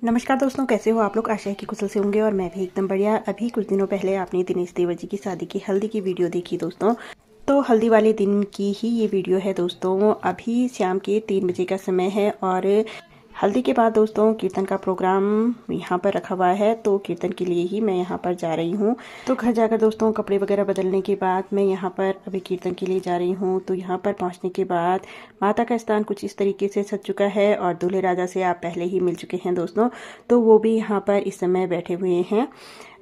नमस्कार दोस्तों, कैसे हो आप लोग। आशा है कि कुशल से होंगे और मैं भी एकदम बढ़िया। अभी कुछ दिनों पहले आपने दिनेश देवर जी की शादी की हल्दी की वीडियो देखी दोस्तों। तो हल्दी वाले दिन की ही ये वीडियो है दोस्तों। अभी शाम के 3 बजे का समय है और हल्दी के बाद दोस्तों कीर्तन का प्रोग्राम यहाँ पर रखा हुआ है। तो कीर्तन के लिए ही मैं यहाँ पर जा रही हूँ। तो घर जाकर दोस्तों कपड़े वगैरह बदलने के बाद मैं यहाँ पर अभी कीर्तन के लिए जा रही हूँ। तो यहाँ पर पहुँचने के बाद माता का स्थान कुछ इस तरीके से सज चुका है और दूल्हे राजा से आप पहले ही मिल चुके हैं दोस्तों। तो वो भी यहाँ पर इस समय बैठे हुए हैं।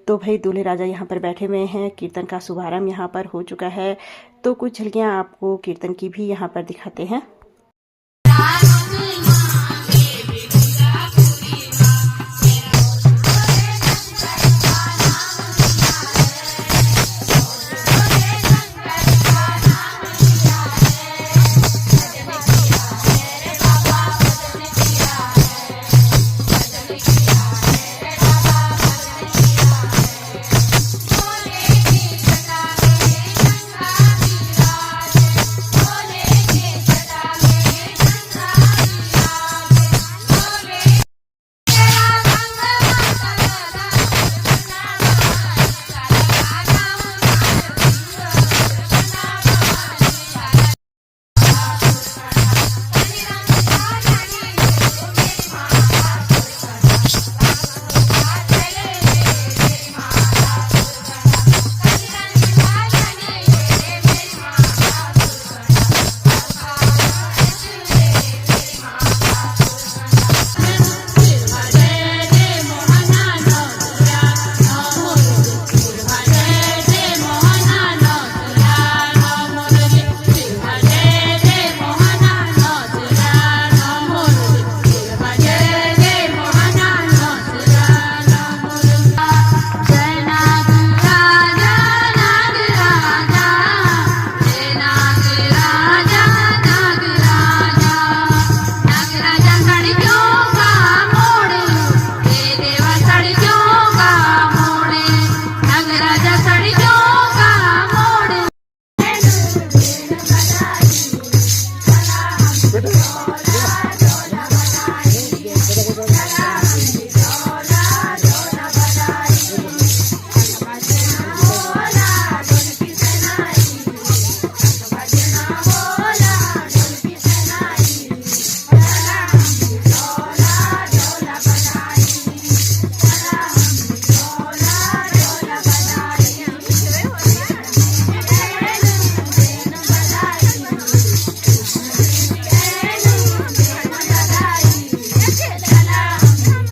तो भाई दूल्हे राजा यहाँ पर बैठे हुए हैं। कीर्तन का शुभारंभ यहाँ पर हो चुका है। तो कुछ झलकियाँ आपको कीर्तन की भी यहाँ पर दिखाते हैं।